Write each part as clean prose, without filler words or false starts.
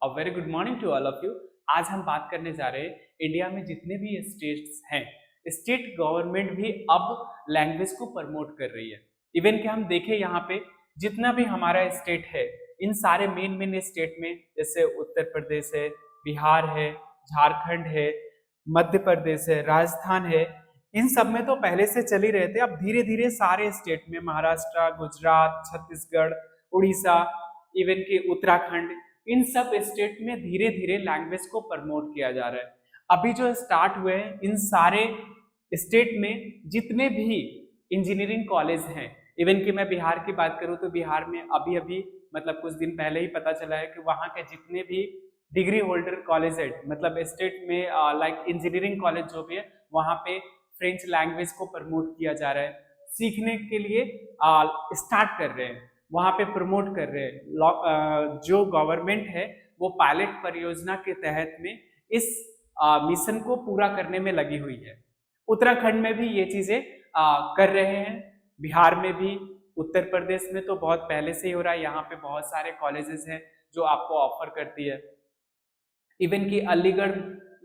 A very good morning to all of you. आज हम बात करने जा रहे हैं इंडिया में जितने भी स्टेट्स हैं, स्टेट गवर्नमेंट भी अब लैंग्वेज को प्रमोट कर रही है। इवन कि हम देखें यहाँ पे जितना भी हमारा स्टेट है, इन सारे मेन स्टेट में जैसे उत्तर प्रदेश है, बिहार है, झारखंड है, मध्य प्रदेश है, राजस्थान है, इन सब में तो पहले से चल ही रहे थे। अब धीरे धीरे सारे स्टेट में महाराष्ट्र, गुजरात, छत्तीसगढ़, उड़ीसा, इवन कि उत्तराखंड, इन सब स्टेट में धीरे धीरे लैंग्वेज को प्रमोट किया जा रहा है। अभी जो स्टार्ट हुए हैं इन सारे स्टेट में जितने भी इंजीनियरिंग कॉलेज हैं, इवन कि मैं बिहार की बात करूं तो बिहार में अभी अभी मतलब कुछ दिन पहले ही पता चला है कि वहां के जितने भी डिग्री होल्डर कॉलेज है, मतलब स्टेट में लाइक इंजीनियरिंग कॉलेज जो भी है, वहां पे फ्रेंच लैंग्वेज को प्रमोट किया जा रहा है, सीखने के लिए स्टार्ट कर रहे हैं, वहां पे प्रमोट कर रहे हैं। जो गवर्नमेंट है वो पायलट परियोजना के तहत में इस मिशन को पूरा करने में लगी हुई है। उत्तराखंड में भी ये चीजें कर रहे हैं, बिहार में भी, उत्तर प्रदेश में तो बहुत पहले से ही हो रहा है। यहाँ पे बहुत सारे कॉलेजेस हैं जो आपको ऑफर करती है। इवन कि अलीगढ़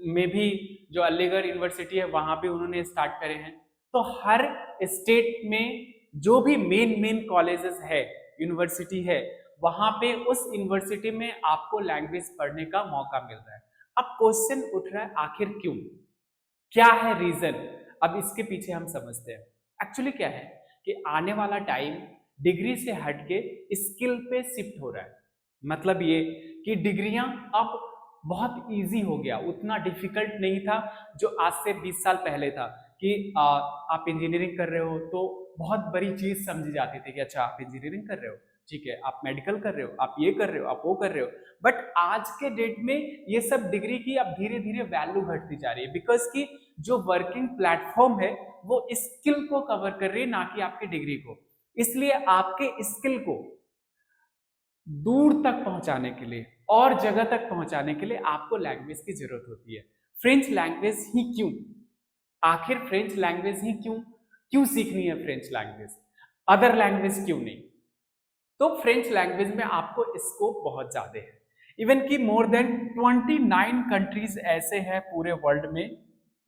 में भी, जो अलीगढ़ यूनिवर्सिटी है, वहां भी उन्होंने स्टार्ट करे हैं। तो हर स्टेट में जो भी मेन कॉलेजेस है, यूनिवर्सिटी है, वहां पे उस यूनिवर्सिटी में आपको लैंग्वेज पढ़ने का मौका मिल रहा है। अब क्वेश्चन उठ रहा है, आखिर क्यों, क्या है रीजन? अब इसके पीछे हम समझते हैं। एक्चुअली क्या है कि आने वाला टाइम डिग्री से हटके स्किल पे शिफ्ट हो रहा है। मतलब ये कि डिग्रियां अब बहुत इजी हो गया, उतना डिफिकल्ट नहीं था जो आज से 20 साल पहले था कि आप इंजीनियरिंग कर रहे हो तो बहुत बड़ी चीज समझी जाती थी कि अच्छा आप इंजीनियरिंग कर रहे हो, ठीक है, आप मेडिकल कर रहे हो, आप ये कर रहे हो, आप वो कर रहे हो। बट आज के डेट में ये सब डिग्री की अब धीरे धीरे वैल्यू घटती जा रही है, बिकॉज की जो वर्किंग प्लेटफॉर्म है वो स्किल को कवर कर रही है, ना कि आपकी डिग्री को। इसलिए आपके स्किल को दूर तक पहुंचाने के लिए और जगह तक पहुंचाने के लिए आपको लैंग्वेज की जरूरत होती है। फ्रेंच लैंग्वेज ही क्यों? आखिर फ्रेंच लैंग्वेज ही क्यों क्यों सीखनी है? फ्रेंच लैंग्वेज, अदर लैंग्वेज क्यों नहीं? तो फ्रेंच लैंग्वेज में आपको स्कोप बहुत ज्यादा है। इवन कि मोर देन 29 कंट्रीज ऐसे हैं पूरे वर्ल्ड में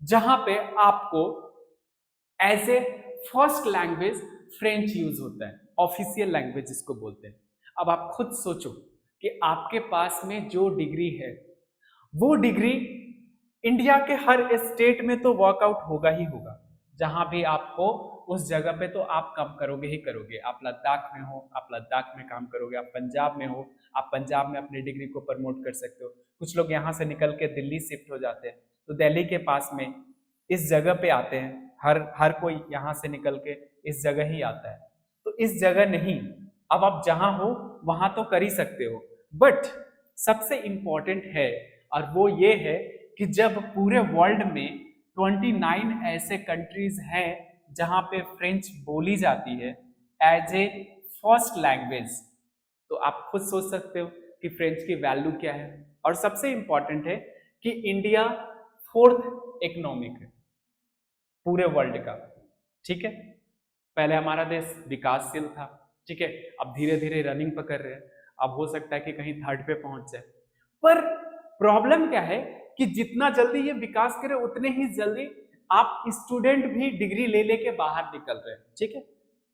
जहां पे आपको as a first language French use होता है, ऑफिशियल लैंग्वेज जिसको बोलते हैं। अब आप खुद सोचो कि आपके पास में जो डिग्री है वो डिग्री इंडिया के हर स्टेट में तो वर्कआउट होगा ही होगा। जहां भी आप हो उस जगह पे तो आप काम करोगे ही करोगे। आप लद्दाख में हो, आप लद्दाख में काम करोगे। आप पंजाब में हो, आप पंजाब में अपनी डिग्री को प्रमोट कर सकते हो। कुछ लोग यहाँ से निकल के दिल्ली शिफ्ट हो जाते हैं तो दिल्ली के पास में इस जगह पे आते हैं। हर कोई यहाँ से निकल के इस जगह ही आता है। तो इस जगह नहीं, अब आप जहां हो वहां तो कर ही सकते हो। बट सबसे इंपॉर्टेंट है, और वो ये है कि जब पूरे वर्ल्ड में 29 ऐसे कंट्रीज हैं जहां पे फ्रेंच बोली जाती है एज ए फर्स्ट लैंग्वेज, तो आप खुद सोच सकते हो कि फ्रेंच की वैल्यू क्या है। और सबसे इंपॉर्टेंट है कि इंडिया 4th इकोनॉमिक है पूरे वर्ल्ड का, ठीक है। पहले हमारा देश विकासशील था, ठीक है, अब धीरे धीरे रनिंग पकड़ रहे हैं, अब हो सकता है कि कहीं 3rd पे पहुंच जाए। पर प्रॉब्लम क्या है कि जितना जल्दी ये विकास करे उतने ही जल्दी आप स्टूडेंट भी डिग्री ले लेके बाहर निकल रहे हैं, ठीक है।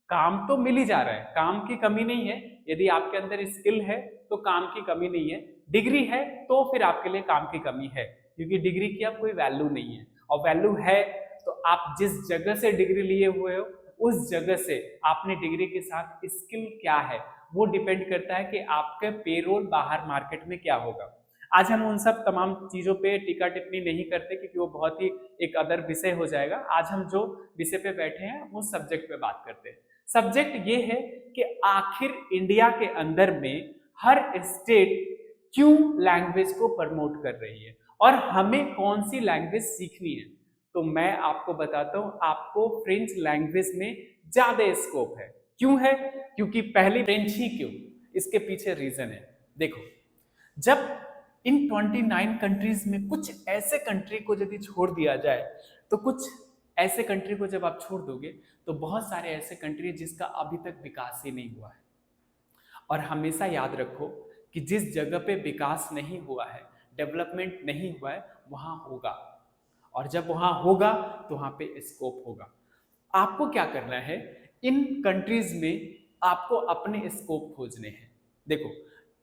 काम तो मिल ही जा रहा है, काम की कमी नहीं है। यदि आपके अंदर स्किल है तो काम की कमी नहीं है, डिग्री है तो फिर आपके लिए काम की कमी है, क्योंकि डिग्री की अब कोई वैल्यू नहीं है। और वैल्यू है तो आप जिस जगह से डिग्री लिए हुए हो उस जगह से आपने डिग्री के साथ स्किल क्या है वो डिपेंड करता है कि आपके पेरोल बाहर मार्केट में क्या होगा। आज हम उन सब तमाम चीजों पे टीका टिप्पणी नहीं करते क्योंकि वो बहुत ही एक अदर विषय हो जाएगा। आज हम जो विषय पे बैठे हैं वो सब्जेक्ट पे बात करते हैं। सब्जेक्ट ये है कि आखिर इंडिया के अंदर में हर स्टेट क्यों लैंग्वेज को प्रमोट कर रही है और हमें कौन सी लैंग्वेज सीखनी है। तो मैं आपको बताता हूं, आपको फ्रेंच लैंग्वेज में ज्यादा स्कोप है। क्यों है? क्योंकि पहली फ्रेंच ही क्यों, इसके पीछे रीजन है। देखो, जब इन 29 कंट्रीज में कुछ ऐसे कंट्री को यदि छोड़ दिया जाए, तो कुछ ऐसे कंट्री को जब आप छोड़ दोगे तो बहुत सारे ऐसे कंट्री जिसका अभी तक विकास ही नहीं हुआ है। और हमेशा याद रखो कि जिस जगह पे विकास नहीं हुआ है, डेवलपमेंट नहीं हुआ है, वहां होगा, और जब वहां होगा तो वहां पे स्कोप होगा। आपको क्या करना है, इन कंट्रीज में आपको अपने स्कोप खोजने हैं। देखो,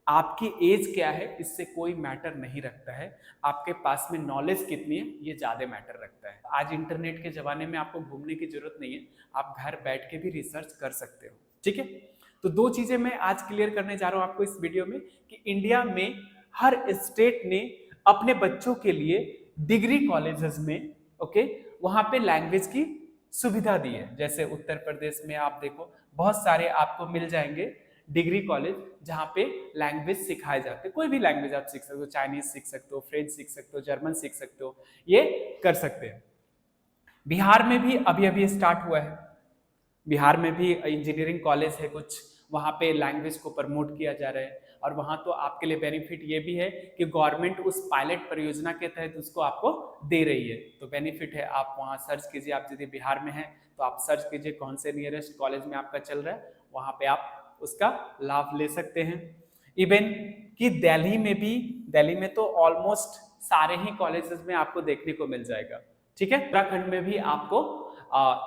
आपकी एज क्या है इससे कोई मैटर नहीं रखता है, आपके पास में नॉलेज कितनी है ये ज्यादा मैटर रखता है। आज इंटरनेट के जमाने में आपको घूमने की जरूरत नहीं है, आप घर बैठ के भी रिसर्च कर सकते हो। ठीक है, तो दो चीजें मैं आज क्लियर करने जा रहा हूं आपको इस वीडियो में, कि इंडिया में हर स्टेट ने अपने बच्चों के लिए डिग्री कॉलेजेस में, ओके, वहां पे लैंग्वेज की सुविधा दी है। जैसे उत्तर प्रदेश में आप देखो बहुत सारे आपको मिल जाएंगे डिग्री कॉलेज जहाँ पे लैंग्वेज सिखाए जाते हैं। कोई भी लैंग्वेज आप सीख सकते हो, चाइनीज सीख सकते हो, फ्रेंच सीख सकते हो, जर्मन सीख सकते हो, ये कर सकते हैं। बिहार में भी अभी अभी स्टार्ट हुआ है, बिहार में भी इंजीनियरिंग कॉलेज है कुछ, वहाँ पे लैंग्वेज को प्रमोट किया जा रहा है। और वहाँ तो आपके लिए बेनिफिट ये भी है कि गवर्नमेंट उस पायलट परियोजना के तहत उसको आपको दे रही है, तो बेनिफिट है। आप वहाँ सर्च कीजिए, आप यदि बिहार में हैं तो आप सर्च कीजिए कौन से नियरेस्ट कॉलेज में आपका चल रहा है, वहाँ पे आप उसका लाभ ले सकते हैं। इवन कि दिल्ली में भी, दिल्ली में तो ऑलमोस्ट सारे ही कॉलेजेस में आपको देखने को मिल जाएगा। ठीक है, उत्तराखंड में भी आपको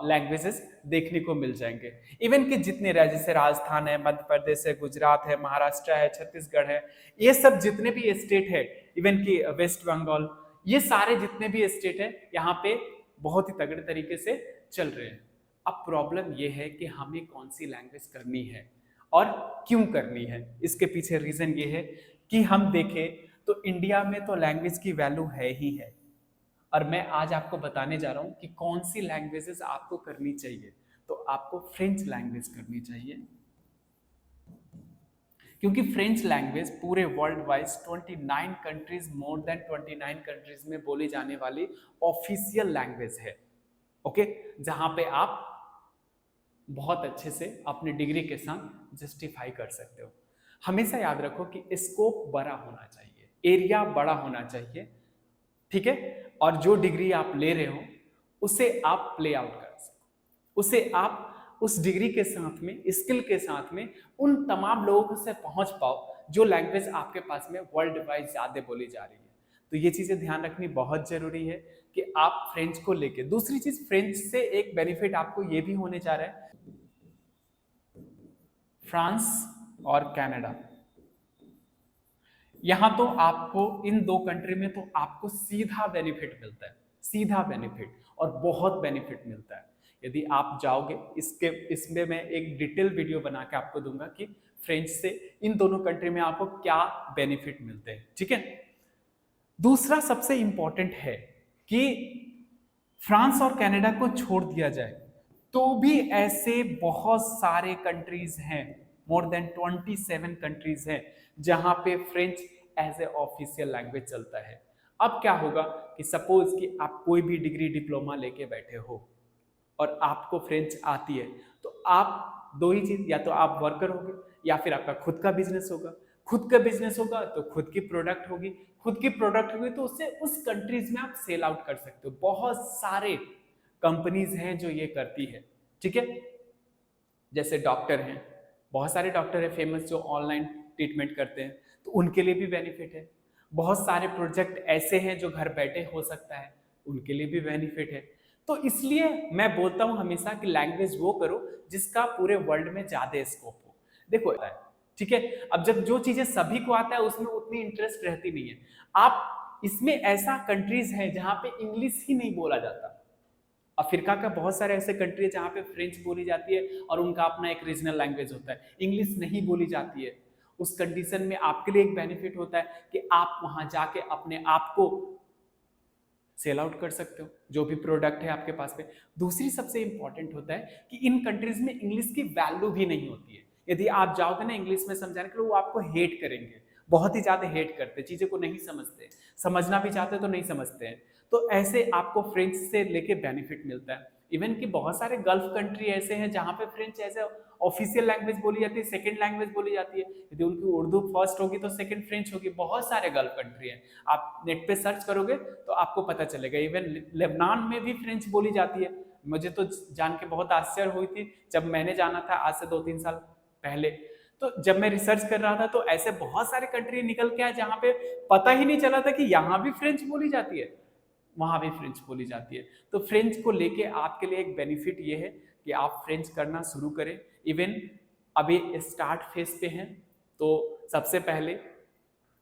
लैंग्वेजेस देखने को मिल जाएंगे। इवन कि जितने राज्य, जैसे राजस्थान है, मध्य प्रदेश है, गुजरात है, महाराष्ट्र है, छत्तीसगढ़ है, ये सब जितने भी स्टेट है, इवन कि वेस्ट बंगाल, ये सारे जितने भी स्टेट है यहाँ पे बहुत ही तगड़े तरीके से चल रहे हैं। अब प्रॉब्लम ये है कि हमें कौन सी लैंग्वेज करनी है और क्यों करनी है। इसके पीछे रीजन ये है कि हम देखें तो इंडिया में तो लैंग्वेज की वैल्यू है ही है, और मैं आज आपको बताने जा रहा हूं कि कौन सी लैंग्वेजेस आपको करनी चाहिए। तो आपको फ्रेंच लैंग्वेज करनी चाहिए, क्योंकि फ्रेंच लैंग्वेज पूरे world wise 29 countries, more than 29 countries में बोली जाने वाली ऑफिशियल लैंग्वेज है। ओके, जहां पे आप बहुत अच्छे से अपने डिग्री के साथ जस्टिफाई कर सकते हो। हमेशा याद रखो कि स्कोप बड़ा होना चाहिए, एरिया बड़ा होना चाहिए, ठीक है, और जो डिग्री आप ले रहे हो उसे आप प्ले आउट कर सको, उसे आप उस डिग्री के साथ में, स्किल के साथ में उन तमाम लोगों से पहुंच पाओ जो लैंग्वेज आपके पास में वर्ल्ड वाइड ज्यादा बोली जा रही है। तो ये चीजें ध्यान रखनी बहुत जरूरी है कि आप फ्रेंच को लेके। दूसरी चीज, फ्रेंच से एक बेनिफिट आपको ये भी होने जा रहा है, फ्रांस और कनाडा, यहां तो आपको इन दो कंट्री में तो आपको सीधा बेनिफिट मिलता है, सीधा बेनिफिट, और बहुत बेनिफिट मिलता है। यदि आप जाओगे, इसमें मैं एक डिटेल वीडियो बना के आपको दूंगा कि फ्रेंच से इन दोनों कंट्री में आपको क्या बेनिफिट मिलते हैं। ठीक है, दूसरा सबसे इंपॉर्टेंट है कि फ्रांस और कनाडा को छोड़ दिया जाए तो भी ऐसे बहुत सारे कंट्रीज हैं, मोर देन 27 कंट्रीज हैं जहां पे French as a official language चलता है। अब क्या होगा कि सपोज कि आप कोई भी डिग्री डिप्लोमा लेके बैठे हो और आपको फ्रेंच आती है, तो आप दो ही चीज, या तो आप वर्कर होगे या फिर आपका खुद का बिजनेस होगा। खुद का बिजनेस होगा तो खुद की प्रोडक्ट होगी, खुद की प्रोडक्ट होगी तो उससे उस कंट्रीज में आप सेल आउट कर सकते हो। बहुत सारे कंपनीज हैं जो ये करती है। ठीक है, जैसे डॉक्टर हैं, बहुत सारे डॉक्टर हैं फेमस जो ऑनलाइन ट्रीटमेंट करते हैं, तो उनके लिए भी बेनिफिट है। बहुत सारे प्रोजेक्ट ऐसे हैं जो घर बैठे हो सकता है, उनके लिए भी बेनिफिट है। तो इसलिए मैं बोलता हूं हमेशा कि लैंग्वेज वो करो जिसका पूरे वर्ल्ड में ज्यादा स्कोप हो। देखो, ठीक है, अब जब जो चीजें सभी को आता है उसमें उतनी इंटरेस्ट रहती नहीं है। आप इसमें ऐसा कंट्रीज है जहां पे इंग्लिश ही नहीं बोला जाता। अफ्रीका का बहुत सारे ऐसे कंट्री है जहाँ पे फ्रेंच बोली जाती है और उनका अपना एक रीजनल लैंग्वेज होता है, इंग्लिश नहीं बोली जाती है। उस कंडीशन में आपके लिए एक बेनिफिट होता है कि आप वहां जाके अपने आप को सेल आउट कर सकते हो, जो भी प्रोडक्ट है आपके पास में। दूसरी सबसे इंपॉर्टेंट होता है कि इन कंट्रीज में इंग्लिश की वैल्यू भी नहीं होती है। यदि आप जाओगे ना इंग्लिश में समझाने के लिए, वो आपको हेट करेंगे, बहुत ही ज्यादा हेट करते, चीजें को नहीं समझते, समझना भी चाहते तो नहीं समझते हैं। तो ऐसे आपको फ्रेंच से लेके बेनिफिट मिलता है। इवन कि बहुत सारे गल्फ कंट्री ऐसे हैं जहां पे फ्रेंच एज ऑफिशियल लैंग्वेज बोली जाती है, सेकंड लैंग्वेज बोली जाती है। यदि उनकी उर्दू फर्स्ट होगी तो सेकंड फ्रेंच होगी। बहुत सारे गल्फ कंट्री हैं, आप नेट पे सर्च करोगे तो आपको पता चलेगा। इवन लेबनान में भी फ्रेंच बोली जाती है। मुझे तो जान के बहुत आश्चर्य हुई थी जब मैंने जाना था आज से 2-3 साल पहले, तो जब मैं रिसर्च कर रहा था तो ऐसे बहुत सारे कंट्री निकल के आए जहाँ पे पता ही नहीं चला था कि यहाँ भी फ्रेंच बोली जाती है, वहां भी फ्रेंच बोली जाती है। तो फ्रेंच को लेके आपके लिए एक बेनिफिट ये है कि आप फ्रेंच करना शुरू करें। इवन अभी स्टार्ट फेज पे हैं, तो सबसे पहले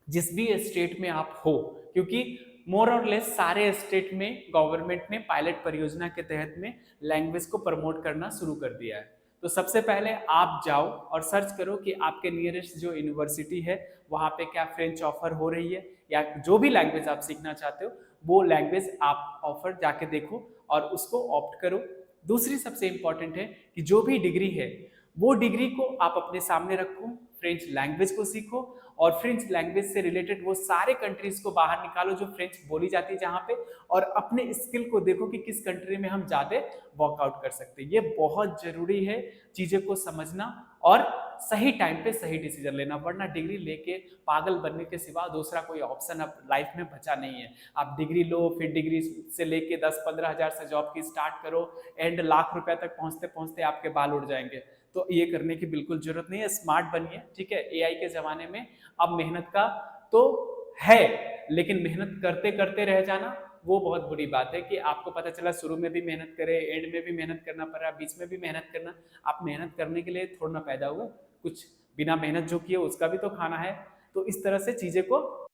जिस भी स्टेट में आप हो, क्योंकि मोर और लेस सारे स्टेट में गवर्नमेंट ने पायलट परियोजना के तहत में लैंग्वेज को प्रमोट करना शुरू कर दिया है। तो सबसे पहले आप जाओ और सर्च करो कि आपके नियरेस्ट जो यूनिवर्सिटी है वहाँ पे क्या फ्रेंच ऑफर हो रही है, या जो भी लैंग्वेज आप सीखना चाहते हो वो लैंग्वेज आप ऑफर जाके देखो और उसको ऑप्ट करो। दूसरी सबसे इंपॉर्टेंट है कि जो भी डिग्री है वो डिग्री को आप अपने सामने रखो, फ्रेंच लैंग्वेज को सीखो और फ्रेंच लैंग्वेज से रिलेटेड वो सारे कंट्रीज को बाहर निकालो जो फ्रेंच बोली जाती है जहाँ पे, और अपने स्किल को देखो कि किस कंट्री में हम ज्यादा वर्कआउट कर सकते हैं। ये बहुत जरूरी है चीजें को समझना और सही टाइम पे सही डिसीजन लेना, वरना डिग्री लेके पागल बनने के सिवा दूसरा कोई ऑप्शन अब लाइफ में बचा नहीं है। आप डिग्री लो, फिर डिग्री से लेके 10-15 हजार से जॉब की स्टार्ट करो, एंड लाख रुपए तक पहुंचते पहुंचते आपके बाल उड़ जाएंगे। तो ये करने की बिल्कुल जरूरत नहीं है, स्मार्ट बनिए, ठीक है। एआई के जमाने में अब मेहनत का तो है, लेकिन मेहनत करते करते रह जाना वो बहुत बुरी बात है कि आपको पता चला शुरू में भी मेहनत करे, एंड में भी मेहनत करना पड़ा, बीच में भी मेहनत करना। आप मेहनत करने के लिए थोड़ा ना पैदा हुआ, कुछ बिना मेहनत जो किए उसका भी तो खाना है। तो इस तरह से चीजें को